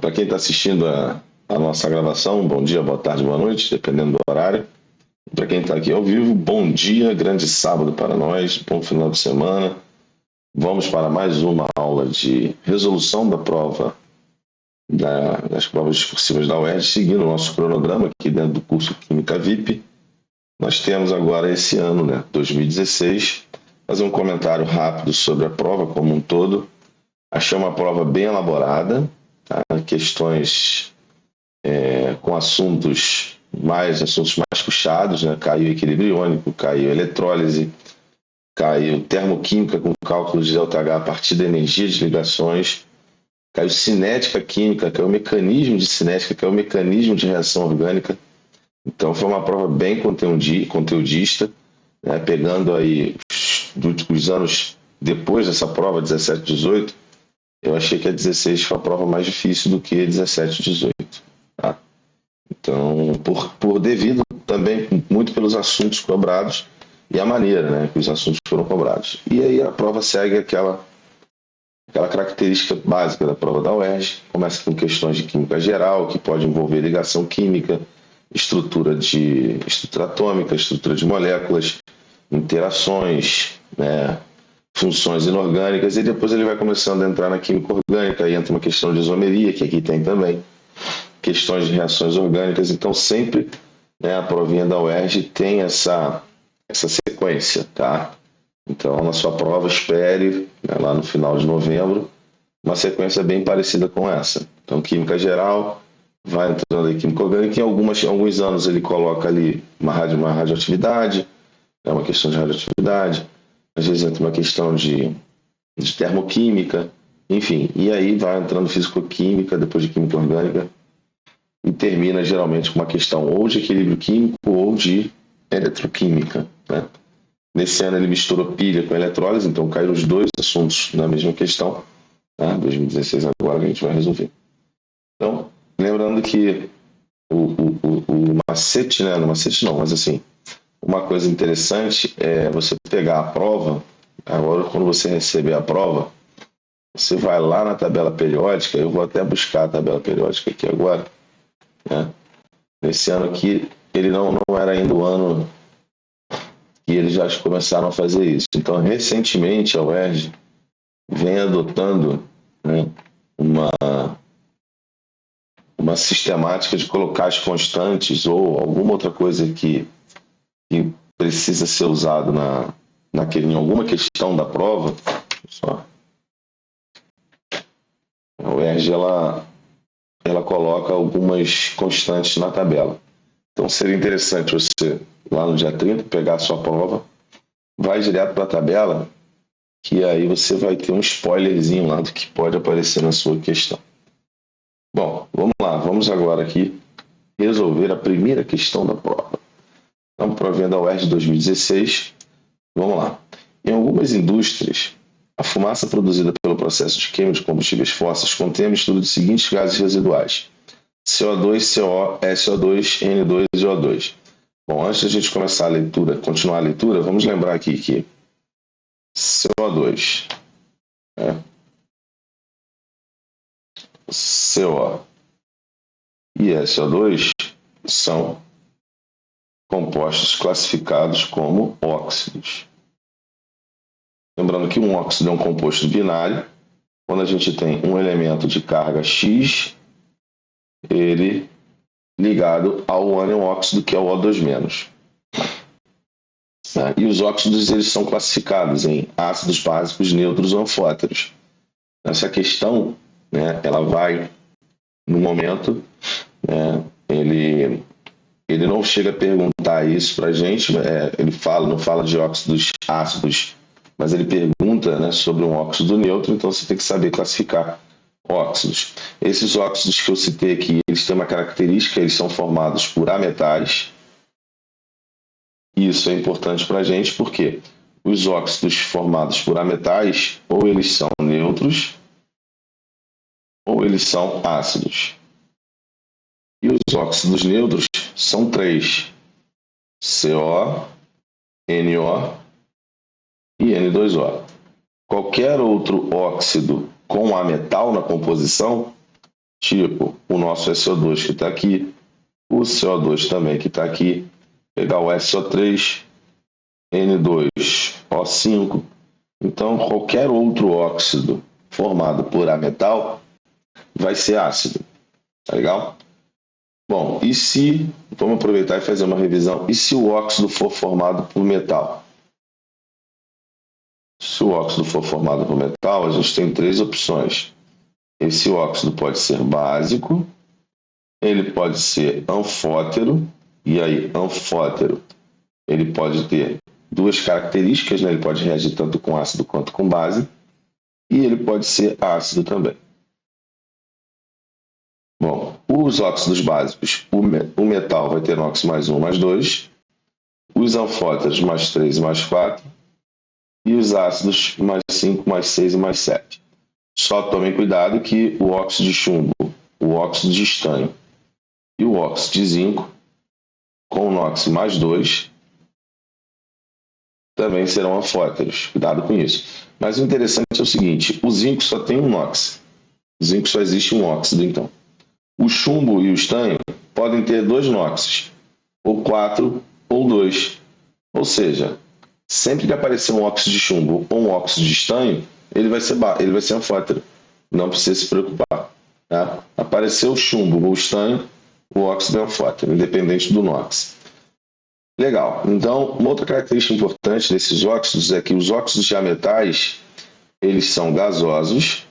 Para quem está assistindo a nossa gravação, bom dia, boa tarde, boa noite, dependendo do horário. Para quem está aqui ao vivo, bom dia, grande sábado para nós, bom final de semana. Vamos para mais uma aula de resolução da prova, das provas discursivas da UERJ, seguindo o nosso cronograma aqui dentro do curso Química VIP. Nós temos agora esse ano, 2016, fazer um comentário rápido sobre a prova como um todo. Achei uma prova bem elaborada, tá? Questões com assuntos mais puxados, Caiu equilíbrio iônico, caiu eletrólise, caiu termoquímica com cálculos de ΔH a partir da energia de ligações, caiu cinética química, caiu mecanismo de cinética, caiu mecanismo de reação orgânica. Então foi uma prova bem conteudista, pegando aí os anos depois dessa prova, 17 e 18, eu achei que a 16 foi a prova mais difícil do que a 17 e 18. Tá? Então, por devido também muito pelos assuntos cobrados e a maneira que os assuntos foram cobrados. E aí a prova segue aquela característica básica da prova da UERJ, começa com questões de química geral, que pode envolver ligação química, estrutura atômica, estrutura de moléculas, interações, funções inorgânicas, e depois ele vai começando a entrar na química orgânica, aí entra uma questão de isomeria, que aqui tem também, questões de reações orgânicas. Então sempre a provinha da UERJ tem essa sequência, tá? Então na sua prova espere, lá no final de novembro, uma sequência bem parecida com essa. Então química geral, vai entrando em química orgânica, em alguns anos ele coloca ali uma radioatividade, uma questão de radioatividade, às vezes entra uma questão de termoquímica, enfim, e aí vai entrando físico-química, depois de química orgânica, e termina geralmente com uma questão ou de equilíbrio químico ou de eletroquímica. Nesse ano ele misturou pilha com eletrólise, então caíram os dois assuntos na mesma questão. 2016 agora que a gente vai resolver. Então, lembrando que o macete, no macete não, mas assim, uma coisa interessante é você pegar a prova. Agora, quando você receber a prova, você vai lá na tabela periódica. Eu vou até buscar a tabela periódica aqui agora. Nesse ano aqui, ele não era ainda o ano que eles já começaram a fazer isso. Então, recentemente, a UERJ vem adotando uma sistemática de colocar as constantes ou alguma outra coisa que precisa ser usado em alguma questão da prova. A UERJ ela coloca algumas constantes na tabela. Então seria interessante você, lá no dia 30, pegar a sua prova, vai direto para a tabela, que aí você vai ter um spoilerzinho lá do que pode aparecer na sua questão. Bom, vamos lá, vamos agora aqui resolver a primeira questão da prova. Então, provinha da UERJ 2016, vamos lá. Em algumas indústrias, a fumaça produzida pelo processo de queima de combustíveis fósseis contém a mistura dos seguintes gases residuais: CO2, CO, SO2, N2 e O2. Bom, antes de a gente continuar a leitura, vamos lembrar aqui que CO2, CO e SO2 são compostos classificados como óxidos. Lembrando que um óxido é um composto binário. Quando a gente tem um elemento de carga X, ele ligado ao ânion óxido, que é o O2-. E os óxidos eles são classificados em ácidos básicos, neutros ou anfóteros. Essa questão, ela vai, no momento, ele não chega a perguntar isso para a gente, ele não fala de óxidos ácidos, mas ele pergunta sobre um óxido neutro, então você tem que saber classificar óxidos. Esses óxidos que eu citei aqui, eles têm uma característica, eles são formados por ametais. Isso é importante para a gente porque os óxidos formados por ametais, ou eles são neutros, ou eles são ácidos. E os óxidos neutros são 3: CO, NO e N2O. Qualquer outro óxido com ametal na composição tipo o nosso SO2 que está aqui, o CO2 também que está aqui, pegar o SO3, N2O5. Então, qualquer outro óxido formado por ametal vai ser ácido. Tá legal? Bom, e se, vamos aproveitar e fazer uma revisão, e se o óxido for formado por metal? Se o óxido for formado por metal, a gente tem três opções. Esse óxido pode ser básico, ele pode ser anfótero, e aí, anfótero, ele pode ter duas características, né? Ele pode reagir tanto com ácido quanto com base, e ele pode ser ácido também. Bom, os óxidos básicos, o metal vai ter NOx mais 1, mais 2, os anfóteros mais 3 e mais 4, e os ácidos mais 5, mais 6 e mais 7. Só tomem cuidado que o óxido de chumbo, o óxido de estanho e o óxido de zinco, com NOx mais 2, também serão anfóteros. Cuidado com isso. Mas o interessante é o seguinte, o zinco só tem um NOx. O zinco só existe um óxido, então. O chumbo e o estanho podem ter dois NOxes, ou 4 ou 2. Ou seja, sempre que aparecer um óxido de chumbo ou um óxido de estanho, ele vai ser anfótero. Não precisa se preocupar. Tá? Apareceu o chumbo ou o estanho, o óxido é anfótero, independente do NOx. Legal. Então, uma outra característica importante desses óxidos é que os óxidos de ametais, eles são gasosos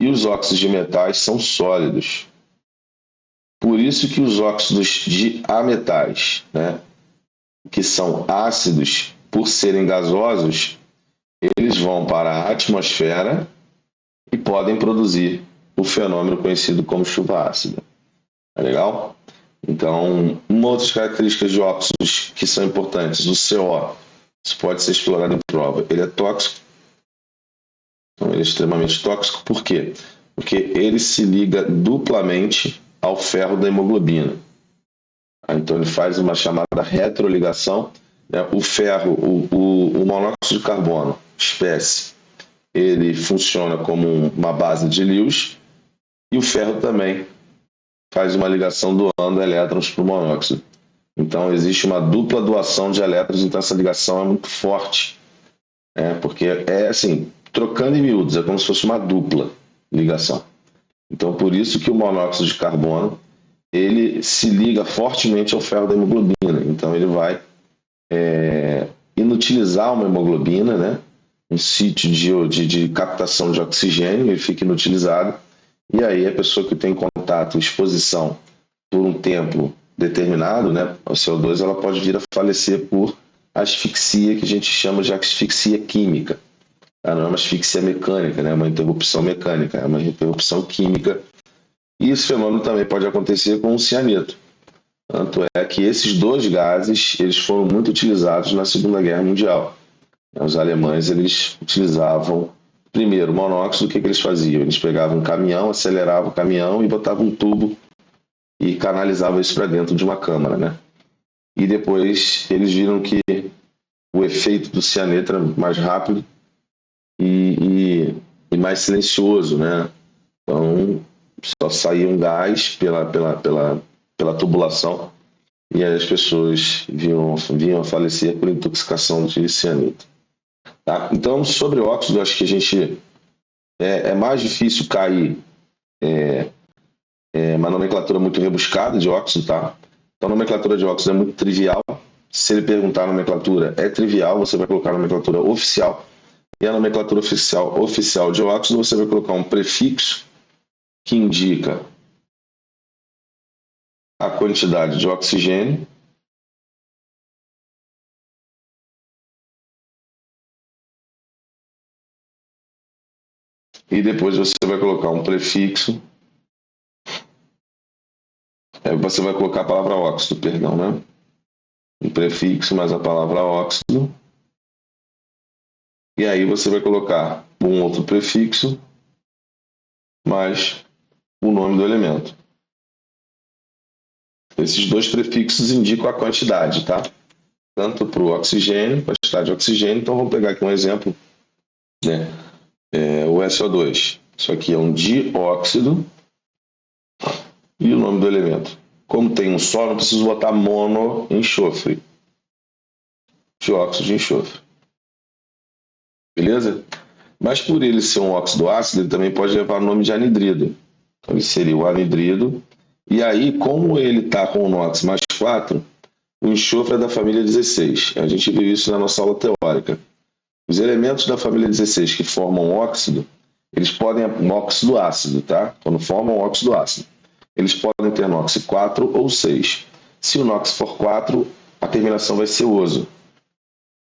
e os óxidos de metais são sólidos. Por isso que os óxidos de ametais, né, que são ácidos, por serem gasosos, eles vão para a atmosfera e podem produzir o fenômeno conhecido como chuva ácida. Tá legal? Então, uma outras características de óxidos que são importantes, o CO, isso pode ser explorado em prova. Ele é tóxico, então ele é extremamente tóxico, por quê? Porque ele se liga duplamente ao ferro da hemoglobina. Então ele faz uma chamada retroligação. Né? O ferro, o monóxido de carbono, espécie, ele funciona como uma base de Lewis, e o ferro também faz uma ligação doando elétrons para o monóxido. Então existe uma dupla doação de elétrons, então essa ligação é muito forte. Porque é assim, trocando em miúdos, é como se fosse uma dupla ligação. Então por isso que o monóxido de carbono ele se liga fortemente ao ferro da hemoglobina. Então ele vai inutilizar uma hemoglobina, né? Um sítio de captação de oxigênio, ele fica inutilizado, e aí a pessoa que tem contato, exposição por um tempo determinado, né, ao CO2, ela pode vir a falecer por asfixia, que a gente chama de asfixia química. Não é uma asfixia mecânica, né, é uma interrupção mecânica, é uma interrupção química. E esse fenômeno também pode acontecer com o cianeto. Tanto é que esses dois gases eles foram muito utilizados na Segunda Guerra Mundial. Os alemães eles utilizavam primeiro o monóxido. O que eles faziam? Eles pegavam um caminhão, aceleravam o caminhão e botavam um tubo e canalizavam isso para dentro de uma câmara, né? E depois eles viram que o efeito do cianeto era mais rápido e mais silencioso, né? Então só saía um gás pela tubulação e aí as pessoas vinham a falecer por intoxicação de cianeto. Tá? Então, sobre óxido, acho que a gente é mais difícil cair uma nomenclatura muito rebuscada de óxido, tá? Então, a nomenclatura de óxido é muito trivial. Se ele perguntar a nomenclatura, é trivial, você vai colocar a nomenclatura oficial. E a nomenclatura oficial de óxido, você vai colocar um prefixo que indica a quantidade de oxigênio e depois você vai colocar um prefixo. Você vai colocar a palavra óxido, perdão, né? Um prefixo mais a palavra óxido. E aí você vai colocar um outro prefixo mais o nome do elemento. Esses dois prefixos indicam a quantidade, tá? Tanto para o oxigênio, quantidade de oxigênio. Então vamos pegar aqui um exemplo, né? O SO2. Isso aqui é um dióxido E o nome do elemento. Como tem um só, não preciso botar mono enxofre. Dióxido de enxofre. Beleza? Mas por ele ser um óxido ácido, ele também pode levar o nome de anidrido. Então ele seria o anidrido. E aí, como ele está com o NOx mais 4, o enxofre é da família 16. A gente viu isso na nossa aula teórica. Os elementos da família 16 que formam óxido, eles podem um óxido ácido, tá? Quando formam óxido ácido. Eles podem ter NOx 4 ou 6. Se o NOx for 4, a terminação vai ser oso.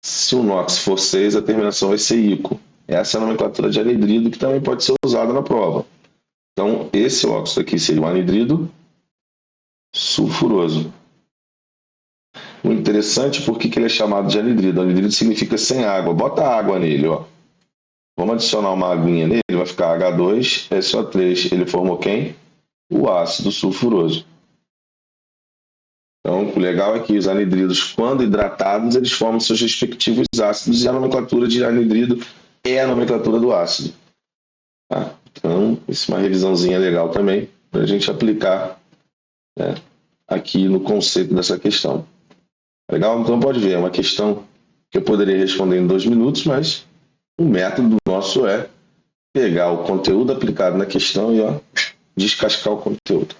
Se o NOx for 6, a terminação vai ser ico. Essa é a nomenclatura de anidrido que também pode ser usada na prova. Então, esse óxido aqui seria o anidrido sulfuroso. O interessante é porque ele é chamado de anidrido. Anidrido significa sem água. Bota água nele, ó. Vamos adicionar uma aguinha nele, vai ficar H2SO3. Ele formou quem? O ácido sulfuroso. Então, o legal é que os anidridos, quando hidratados, eles formam seus respectivos ácidos e a nomenclatura de anidrido é a nomenclatura do ácido. Tá? Então, isso é uma revisãozinha legal também para a gente aplicar, né, aqui no conceito dessa questão. Legal? Então, pode ver, é uma questão que eu poderia responder em 2 minutos, mas o método nosso é pegar o conteúdo aplicado na questão e descascar o conteúdo.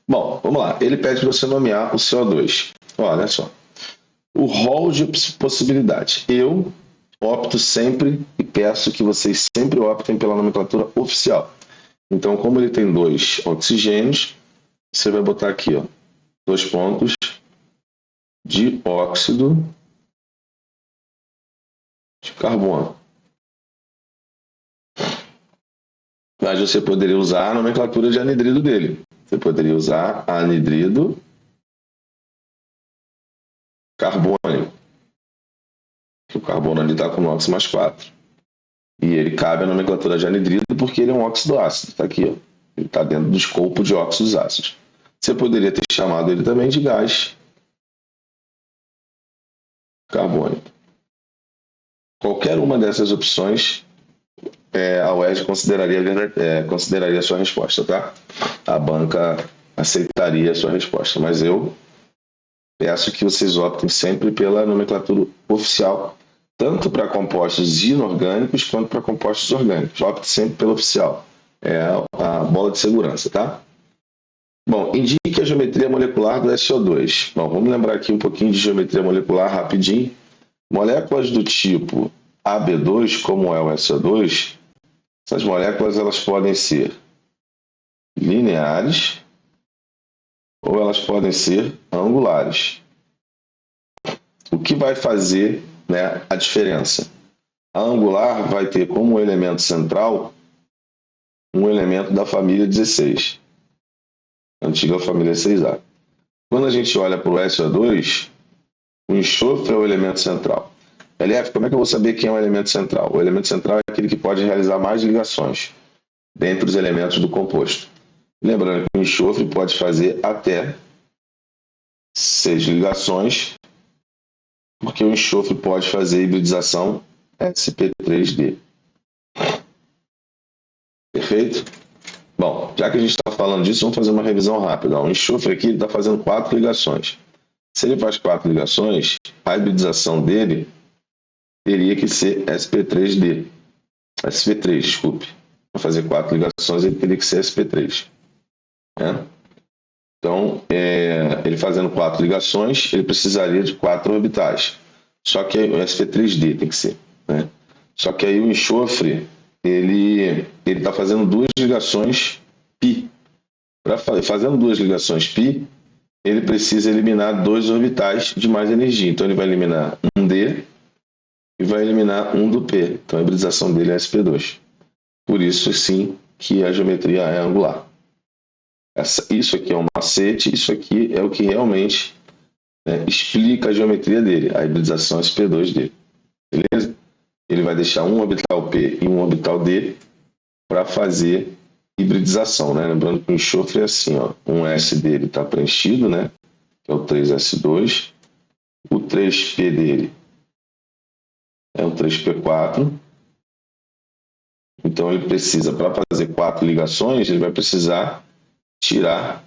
Bom, vamos lá. Ele pede para você nomear o CO2. Olha só. O rol de possibilidades. Eu opto sempre e peço que vocês sempre optem pela nomenclatura oficial. Então, como ele tem 2 oxigênios, você vai botar aqui, ó, 2 pontos, dióxido de carbono. Mas você poderia usar a nomenclatura de anidrido dele. Você poderia usar anidrido carbônico. Que o carbono ali está com NOx mais 4. E ele cabe à nomenclatura de anidrido porque ele é um óxido ácido. Está aqui, ó. Ele está dentro do escopo de óxidos ácidos. Você poderia ter chamado ele também de gás carbônico. Qualquer uma dessas opções, a UERJ consideraria a sua resposta, tá? A banca aceitaria a sua resposta, mas eu peço que vocês optem sempre pela nomenclatura oficial, tanto para compostos inorgânicos quanto para compostos orgânicos. Opte sempre pelo oficial. É a bola de segurança, tá? Bom, indique a geometria molecular do SO2. Bom, vamos lembrar aqui um pouquinho de geometria molecular rapidinho. Moléculas do tipo AB2, como é o SO2, essas moléculas elas podem ser lineares ou elas podem ser angulares. O que vai fazer, né, a diferença? A angular vai ter como elemento central um elemento da família 16, antiga família 6A. Quando a gente olha para o SO2, o enxofre é o elemento central. LF, como é que eu vou saber quem é o elemento central? O elemento central é aquele que pode realizar mais ligações dentre os elementos do composto. Lembrando que o enxofre pode fazer até 6 ligações, porque o enxofre pode fazer hibridização sp3d. Perfeito? Bom, já que a gente está falando disso, vamos fazer uma revisão rápida. O enxofre aqui está fazendo 4 ligações. Se ele faz 4 ligações, a hibridização dele teria que ser sp3d. sp3, desculpe. Para fazer 4 ligações, ele teria que ser sp3. Né? Então, ele fazendo 4 ligações, ele precisaria de 4 orbitais. Só que o sp3d tem que ser. Né? Só que aí o enxofre, ele está fazendo 2 ligações π. Fazendo 2 ligações π, ele precisa eliminar 2 orbitais de mais energia. Então, ele vai eliminar um d e vai eliminar um do p. Então, a hibridização dele é sp2. Por isso, sim, que a geometria é angular. Isso aqui é um macete, isso aqui é o que realmente, né, explica a geometria dele, a hibridização sp2 dele. Beleza? Ele vai deixar um orbital P e um orbital D para fazer hibridização, né? Lembrando que o enxofre é assim, ó, um S dele está preenchido, né? Que é o 3S2. O 3P dele é o 3P4. Então ele precisa, para fazer 4 ligações, ele vai precisar tirar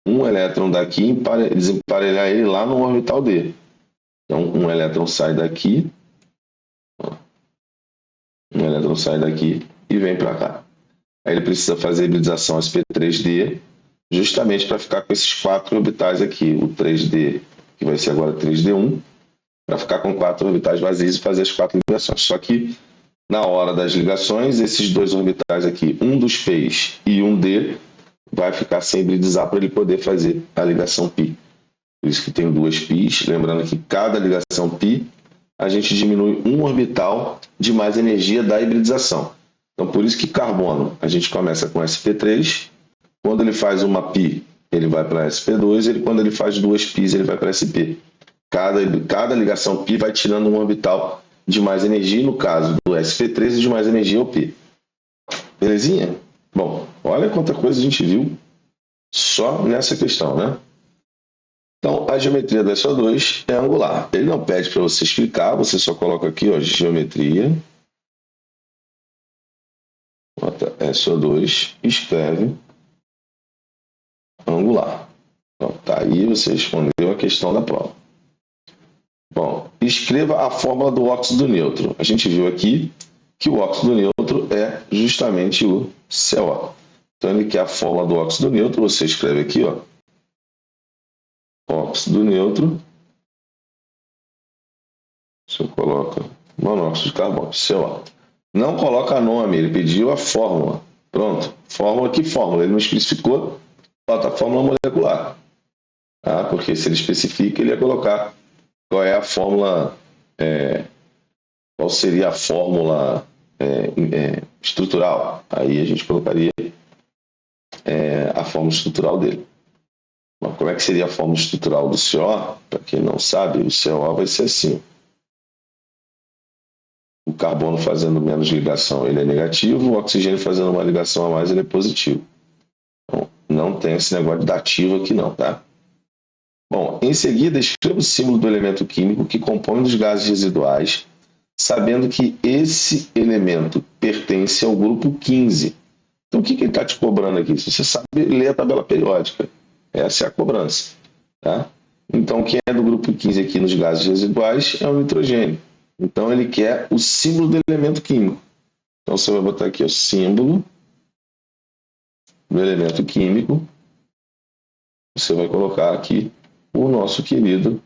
um elétron daqui e desemparelhar ele lá no orbital D. Então, um elétron sai daqui, e vem para cá. Aí ele precisa fazer a hibridização sp3d, justamente para ficar com esses 4 orbitais aqui. O 3d, que vai ser agora 3d1, para ficar com 4 orbitais vazios e fazer as 4 ligações. Só que, na hora das ligações, esses 2 orbitais aqui, um dos P's e um D, vai ficar sem hibridizar para ele poder fazer a ligação π. Por isso que tem 2 π's. Lembrando que cada ligação π, a gente diminui um orbital de mais energia da hibridização. Então, por isso que carbono, a gente começa com sp3. Quando ele faz uma π, ele vai para sp2. Quando ele faz 2 π's, ele vai para sp. Cada ligação π vai tirando um orbital de mais energia. No caso do sp3, de mais energia é o π. Belezinha? Bom, olha quanta coisa a gente viu só nessa questão, né? Então, a geometria da SO2 é angular. Ele não pede para você explicar, você só coloca aqui, ó, geometria. Bota SO2, escreve angular. Então, tá aí, você respondeu a questão da prova. Bom, escreva a fórmula do óxido neutro. A gente viu aqui que o óxido neutro é justamente o CO. Então, ele quer a fórmula do óxido neutro, você escreve aqui, ó, óxido neutro, você coloca monóxido de carbono, CO. Não coloca nome, ele pediu a fórmula. Pronto, fórmula, que fórmula? Ele não especificou, bota a fórmula molecular. Tá? Porque se ele especifica, ele ia colocar qual é a fórmula, qual seria a fórmula estrutural. Aí a gente colocaria a fórmula estrutural dele. Como é que seria a fórmula estrutural do CO? Para quem não sabe, o CO vai ser assim. O carbono fazendo menos ligação, ele é negativo. O oxigênio fazendo uma ligação a mais, ele é positivo. Então, não tem esse negócio de dativo aqui não, tá? Bom, em seguida, escreva o símbolo do elemento químico que compõe os gases residuais, sabendo que esse elemento pertence ao grupo 15. Então, o que ele está te cobrando aqui? Se você sabe ler a tabela periódica, essa é a cobrança. Tá? Então, quem é do grupo 15 aqui nos gases residuais é o nitrogênio. Então, ele quer o símbolo do elemento químico. Então, você vai botar aqui o símbolo do elemento químico. Você vai colocar aqui o nosso querido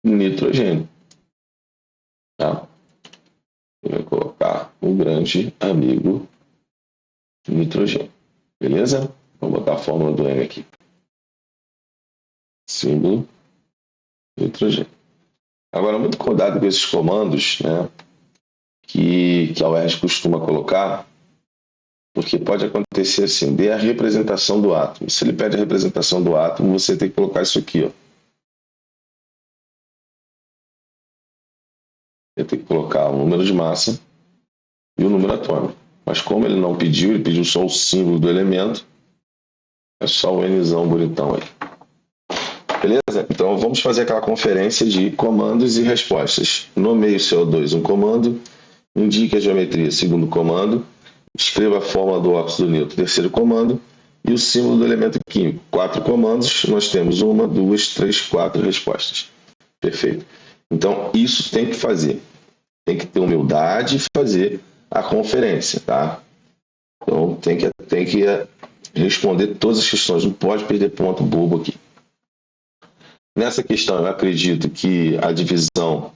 nitrogênio. Tá? Você vai colocar o grande amigo nitrogênio. Beleza? Vamos botar a fórmula do N aqui. Símbolo nitrogênio. Agora, muito cuidado com esses comandos, né, que a UERJ costuma colocar, porque pode acontecer assim, dê a representação do átomo. Se ele pede a representação do átomo, você tem que colocar isso aqui, ó. Ele tem que colocar o número de massa e o número atômico. Mas como ele não pediu, ele pediu só o símbolo do elemento, é só o Nzão bonitão aí. Beleza? Então vamos fazer aquela conferência de comandos e respostas. Nomeie o CO2 um comando, indique a geometria segundo comando, escreva a fórmula do óxido neutro terceiro comando e o símbolo do elemento químico. 4 comandos, nós temos 1, 2, 3, 4 respostas. Perfeito. Então isso tem que fazer. Tem que ter humildade e fazer a conferência, tá? Então tem que responder todas as questões, não pode perder ponto bobo aqui. Nessa questão, eu acredito que a divisão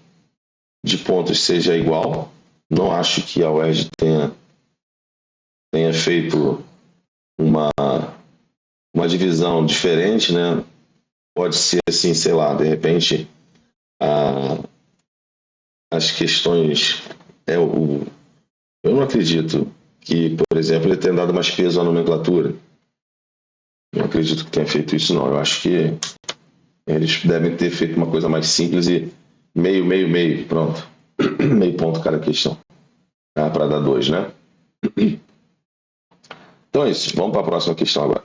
de pontos seja igual. Não acho que a UERJ tenha feito uma divisão diferente, né? Pode ser assim, sei lá, de repente, as questões... eu não acredito que, por exemplo, ele tenha dado mais peso à nomenclatura. Não acredito que tenha feito isso, não. Eu acho que eles devem ter feito uma coisa mais simples e meio, pronto. Meio ponto cada questão. Para dar 2, né? Então é isso. Vamos para a próxima questão agora.